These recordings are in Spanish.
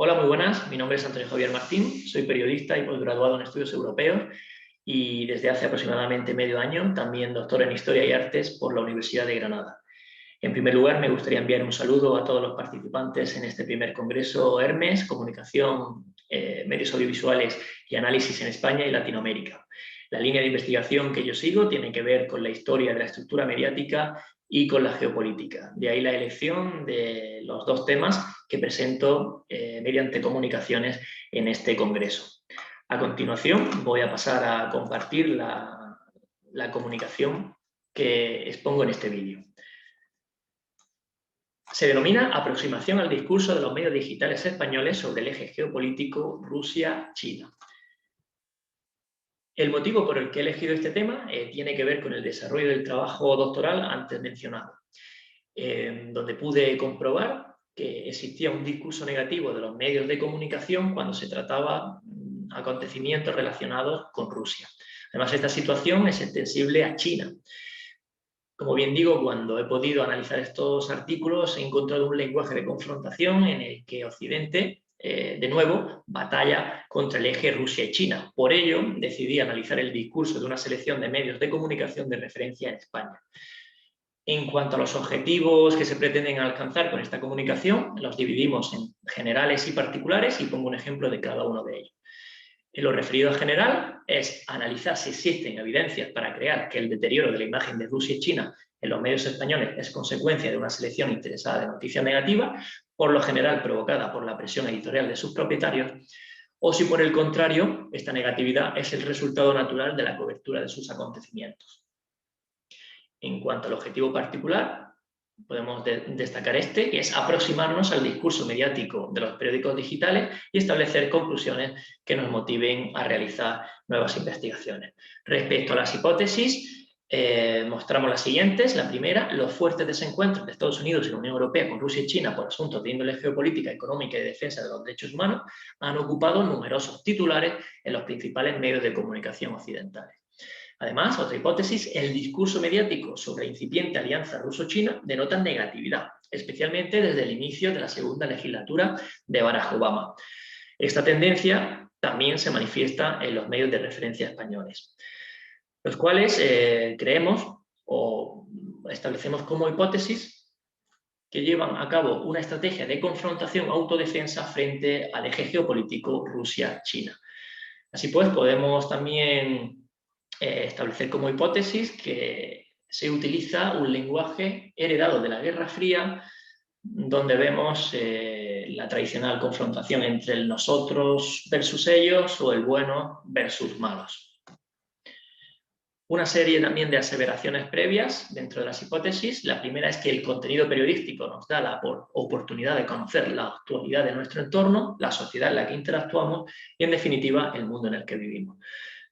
Hola, muy buenas. Mi nombre es Antonio Javier Martín, soy periodista y posgraduado en estudios europeos y desde hace aproximadamente medio año también doctor en Historia y Artes por la Universidad de Granada. En primer lugar, me gustaría enviar un saludo a todos los participantes en este primer congreso Hermes, Comunicación, Medios Audiovisuales y Análisis en España y Latinoamérica. La línea de investigación que yo sigo tiene que ver con la historia de la estructura mediática y con la geopolítica. De ahí la elección de los dos temas que presento mediante comunicaciones en este congreso. A continuación voy a pasar a compartir la comunicación que expongo en este vídeo. Se denomina aproximación al discurso de los medios digitales españoles sobre el eje geopolítico Rusia-China. El motivo por el que he elegido este tema tiene que ver con el desarrollo del trabajo doctoral antes mencionado, donde pude comprobar que existía un discurso negativo de los medios de comunicación cuando se trataba acontecimientos relacionados con Rusia. Además, esta situación es extensible a China. Como bien digo, cuando he podido analizar estos artículos he encontrado un lenguaje de confrontación en el que Occidente, de nuevo, batalla contra el eje Rusia y China. Por ello, decidí analizar el discurso de una selección de medios de comunicación de referencia en España. En cuanto a los objetivos que se pretenden alcanzar con esta comunicación, los dividimos en generales y particulares y pongo un ejemplo de cada uno de ellos. En lo referido a general es analizar si existen evidencias para creer que el deterioro de la imagen de Rusia y China en los medios españoles es consecuencia de una selección interesada de noticias negativas, por lo general provocada por la presión editorial de sus propietarios, o si por el contrario esta negatividad es el resultado natural de la cobertura de sus acontecimientos. En cuanto al objetivo particular, podemos destacar este, que es aproximarnos al discurso mediático de los periódicos digitales y establecer conclusiones que nos motiven a realizar nuevas investigaciones. Respecto a las hipótesis, mostramos las siguientes. La primera, los fuertes desencuentros de Estados Unidos y la Unión Europea con Rusia y China por asuntos de índole geopolítica, económica y defensa de los derechos humanos han ocupado numerosos titulares en los principales medios de comunicación occidentales. Además, otra hipótesis, el discurso mediático sobre la incipiente alianza ruso-china denota negatividad, especialmente desde el inicio de la segunda legislatura de Barack Obama. Esta tendencia también se manifiesta en los medios de referencia españoles, los cuales creemos o establecemos como hipótesis que llevan a cabo una estrategia de confrontación autodefensa frente al eje geopolítico Rusia-China. Así pues, podemos también establecer como hipótesis que se utiliza un lenguaje heredado de la Guerra Fría, donde vemos la tradicional confrontación entre el nosotros versus ellos o el bueno versus malos. Una serie también de aseveraciones previas dentro de las hipótesis. La primera es que el contenido periodístico nos da la oportunidad de conocer la actualidad de nuestro entorno, la sociedad en la que interactuamos y, en definitiva, el mundo en el que vivimos.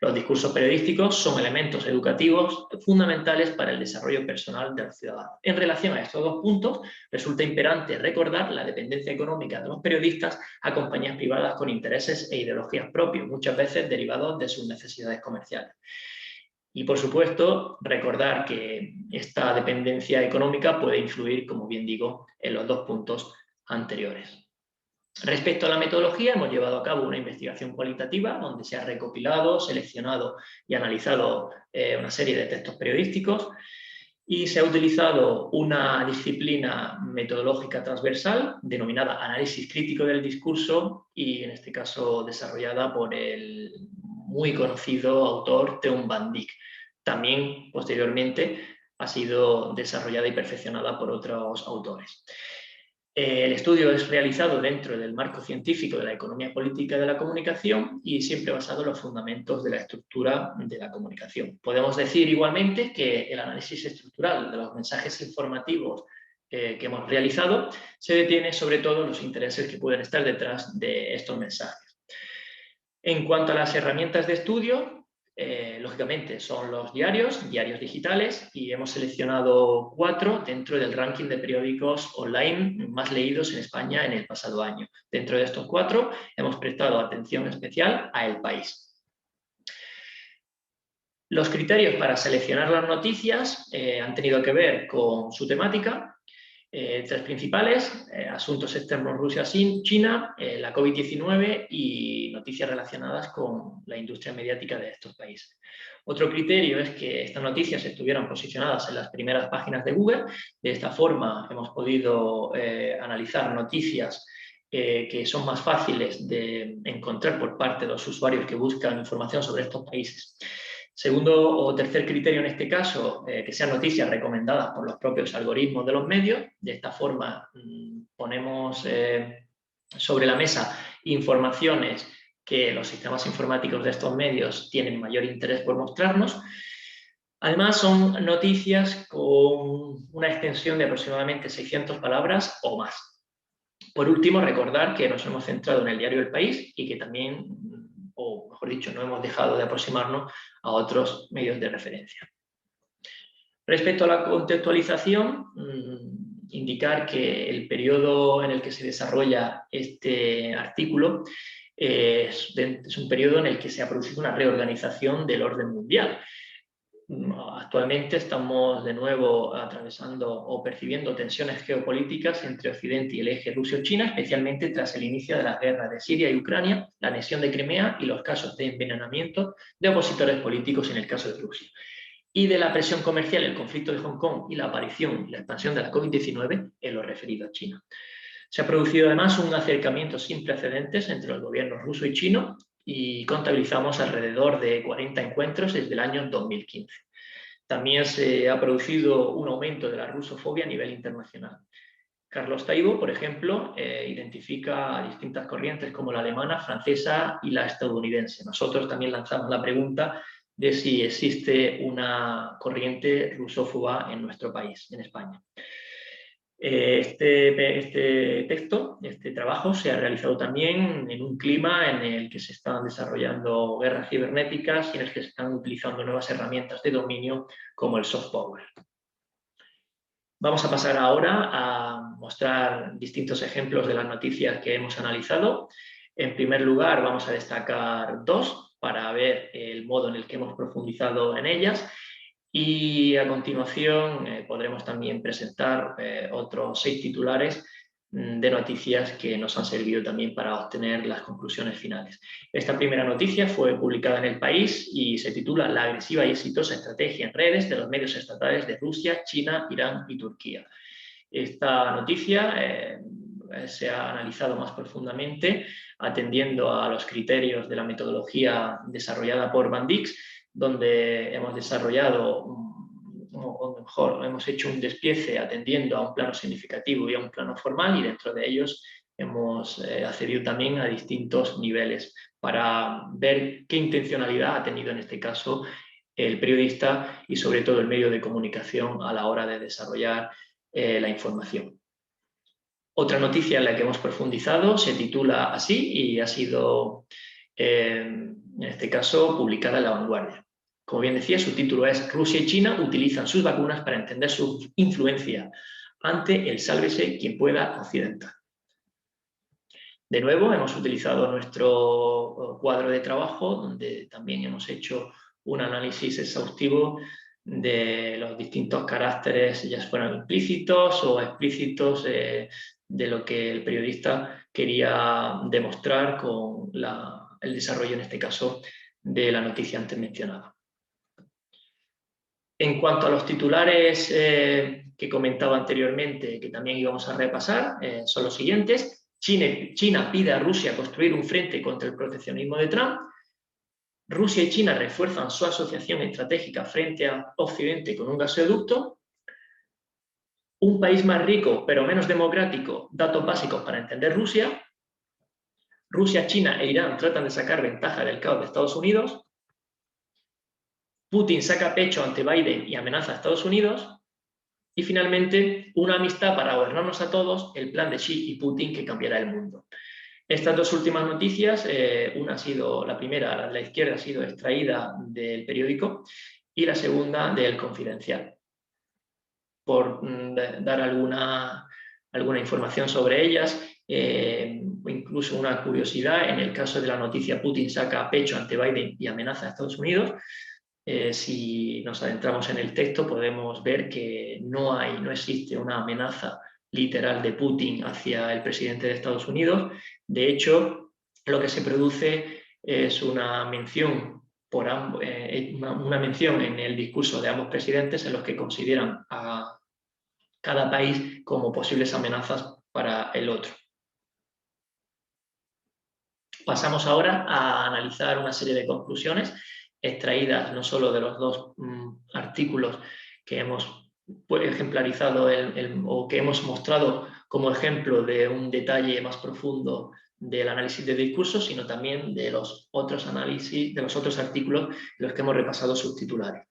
Los discursos periodísticos son elementos educativos fundamentales para el desarrollo personal de los ciudadanos. En relación a estos dos puntos, resulta imperante recordar la dependencia económica de los periodistas a compañías privadas con intereses e ideologías propios, muchas veces derivados de sus necesidades comerciales. Y, por supuesto, recordar que esta dependencia económica puede influir, como bien digo, en los dos puntos anteriores. Respecto a la metodología, hemos llevado a cabo una investigación cualitativa donde se ha recopilado, seleccionado y analizado una serie de textos periodísticos y se ha utilizado una disciplina metodológica transversal denominada análisis crítico del discurso y, en este caso, desarrollada por el muy conocido autor Teun Van Dijk. También, posteriormente, ha sido desarrollada y perfeccionada por otros autores. El estudio es realizado dentro del marco científico de la economía política de la comunicación y siempre basado en los fundamentos de la estructura de la comunicación. Podemos decir igualmente que el análisis estructural de los mensajes informativos que hemos realizado se detiene sobre todo en los intereses que pueden estar detrás de estos mensajes. En cuanto a las herramientas de estudio, lógicamente son los diarios digitales, y hemos seleccionado 4 dentro del ranking de periódicos online más leídos en España en el pasado año. Dentro de estos 4 hemos prestado atención especial a El País. Los criterios para seleccionar las noticias han tenido que ver con su temática. Tres principales: asuntos externos Rusia-China, la COVID-19 y noticias relacionadas con la industria mediática de estos países. Otro criterio es que estas noticias estuvieran posicionadas en las primeras páginas de Google. De esta forma hemos podido analizar noticias que son más fáciles de encontrar por parte de los usuarios que buscan información sobre estos países. Segundo o tercer criterio en este caso, que sean noticias recomendadas por los propios algoritmos de los medios. De esta forma ponemos sobre la mesa informaciones que los sistemas informáticos de estos medios tienen mayor interés por mostrarnos. Además, son noticias con una extensión de aproximadamente 600 palabras o más. Por último, recordar que nos hemos centrado en el diario El País y que también, o mejor dicho, no hemos dejado de aproximarnos a otros medios de referencia. Respecto a la contextualización, indicar que el periodo en el que se desarrolla este artículo es un periodo en el que se ha producido una reorganización del orden mundial. Actualmente estamos de nuevo atravesando o percibiendo tensiones geopolíticas entre Occidente y el eje Rusia-China, especialmente tras el inicio de las guerras de Siria y Ucrania, la anexión de Crimea y los casos de envenenamiento de opositores políticos en el caso de Rusia. Y de la presión comercial, el conflicto de Hong Kong y la aparición y la expansión de la COVID-19 en lo referido a China. Se ha producido además un acercamiento sin precedentes entre los gobiernos ruso y chino, y contabilizamos alrededor de 40 encuentros desde el año 2015. También se ha producido un aumento de la rusofobia a nivel internacional. Carlos Taibo, por ejemplo, identifica distintas corrientes como la alemana, francesa y la estadounidense. Nosotros también lanzamos la pregunta de si existe una corriente rusófoba en nuestro país, en España. Este texto, este trabajo, se ha realizado también en un clima en el que se están desarrollando guerras cibernéticas y en el que se están utilizando nuevas herramientas de dominio como el soft power. Vamos a pasar ahora a mostrar distintos ejemplos de las noticias que hemos analizado. En primer lugar, vamos a destacar dos para ver el modo en el que hemos profundizado en ellas. Y a continuación podremos también presentar otros 6 titulares de noticias que nos han servido también para obtener las conclusiones finales. Esta primera noticia fue publicada en El País y se titula "La agresiva y exitosa estrategia en redes de los medios estatales de Rusia, China, Irán y Turquía". Esta noticia se ha analizado más profundamente atendiendo a los criterios de la metodología desarrollada por Bandix, donde hemos desarrollado, o mejor, hemos hecho un despiece atendiendo a un plano significativo y a un plano formal, y dentro de ellos hemos accedido también a distintos niveles para ver qué intencionalidad ha tenido en este caso el periodista y sobre todo el medio de comunicación a la hora de desarrollar la información. Otra noticia en la que hemos profundizado se titula así y ha sido, en este caso, publicada en La Vanguardia. Como bien decía, su título es "Rusia y China utilizan sus vacunas para entender su influencia ante el sálvese quien pueda occidental". De nuevo, hemos utilizado nuestro cuadro de trabajo, donde también hemos hecho un análisis exhaustivo de los distintos caracteres, ya fueran implícitos o explícitos, de lo que el periodista quería demostrar con el desarrollo, en este caso, de la noticia antes mencionada. En cuanto a los titulares que comentaba anteriormente, que también íbamos a repasar, son los siguientes. China pide a Rusia construir un frente contra el proteccionismo de Trump. Rusia y China refuerzan su asociación estratégica frente a Occidente con un gasoducto. Un país más rico pero menos democrático, datos básicos para entender Rusia. Rusia, China e Irán tratan de sacar ventaja del caos de Estados Unidos. Putin saca pecho ante Biden y amenaza a Estados Unidos. Y finalmente, una amistad para gobernarnos a todos, el plan de Xi y Putin que cambiará el mundo. Estas dos últimas noticias, una ha sido, la primera, la izquierda, ha sido extraída del periódico y la segunda del Confidencial. Por dar alguna información sobre ellas, incluso una curiosidad, en el caso de la noticia Putin saca pecho ante Biden y amenaza a Estados Unidos, si nos adentramos en el texto podemos ver que no existe una amenaza literal de Putin hacia el presidente de Estados Unidos. De hecho, lo que se produce es una mención en el discurso de ambos presidentes en los que consideran a cada país como posibles amenazas para el otro. Pasamos ahora a analizar una serie de conclusiones extraídas no solo de los dos artículos que hemos ejemplarizado o que hemos mostrado como ejemplo de un detalle más profundo del análisis de discurso, sino también de los otros análisis, de los otros artículos en los que hemos repasado sus titulares.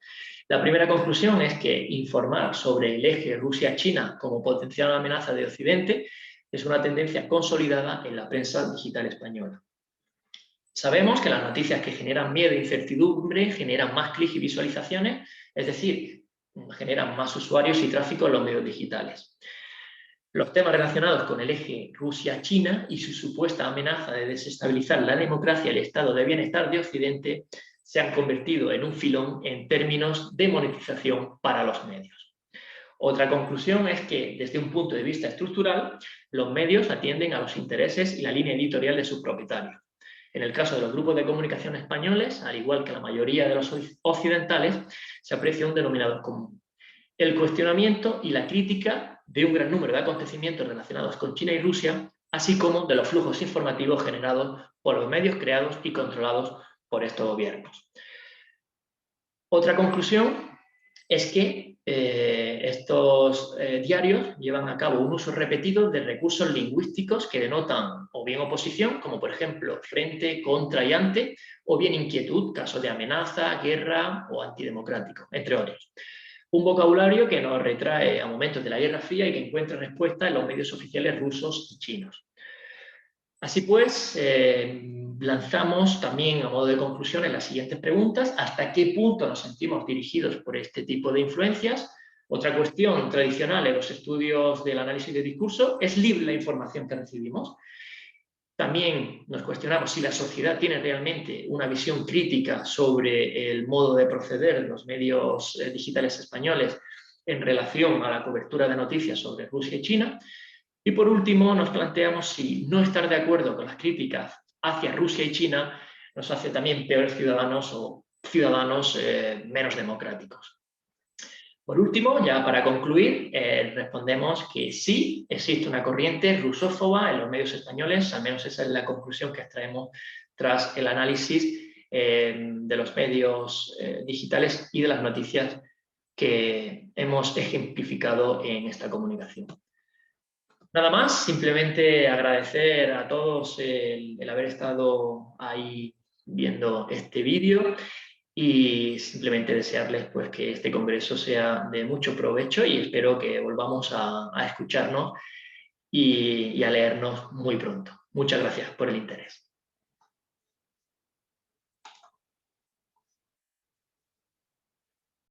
La primera conclusión es que informar sobre el eje Rusia-China como potencial amenaza de Occidente es una tendencia consolidada en la prensa digital española. Sabemos que las noticias que generan miedo e incertidumbre generan más clics y visualizaciones, es decir, generan más usuarios y tráfico en los medios digitales. Los temas relacionados con el eje Rusia-China y su supuesta amenaza de desestabilizar la democracia y el estado de bienestar de Occidente se han convertido en un filón en términos de monetización para los medios. Otra conclusión es que, desde un punto de vista estructural, los medios atienden a los intereses y la línea editorial de sus propietarios. En el caso de los grupos de comunicación españoles, al igual que la mayoría de los occidentales, se aprecia un denominador común: el cuestionamiento y la crítica de un gran número de acontecimientos relacionados con China y Rusia, así como de los flujos informativos generados por los medios creados y controlados por estos gobiernos. Otra conclusión es que estos diarios llevan a cabo un uso repetido de recursos lingüísticos que denotan o bien oposición, como por ejemplo frente, contra y ante, o bien inquietud, caso de amenaza, guerra o antidemocrático, entre otros. Un vocabulario que nos retrae a momentos de la Guerra Fría y que encuentra respuesta en los medios oficiales rusos y chinos. Así pues, lanzamos también a modo de conclusión en las siguientes preguntas: ¿hasta qué punto nos sentimos dirigidos por este tipo de influencias? Otra cuestión tradicional en los estudios del análisis de discurso: ¿es libre la información que recibimos? También nos cuestionamos si la sociedad tiene realmente una visión crítica sobre el modo de proceder de los medios digitales españoles en relación a la cobertura de noticias sobre Rusia y China. Y por último, nos planteamos si no estar de acuerdo con las críticas hacia Rusia y China nos hace también peores ciudadanos o ciudadanos menos democráticos. Por último, ya para concluir, respondemos que sí existe una corriente rusófoba en los medios españoles, al menos esa es la conclusión que extraemos tras el análisis de los medios digitales y de las noticias que hemos ejemplificado en esta comunicación. Nada más, simplemente agradecer a todos el haber estado ahí viendo este vídeo y simplemente desearles pues, que este congreso sea de mucho provecho y espero que volvamos a escucharnos y a leernos muy pronto. Muchas gracias por el interés.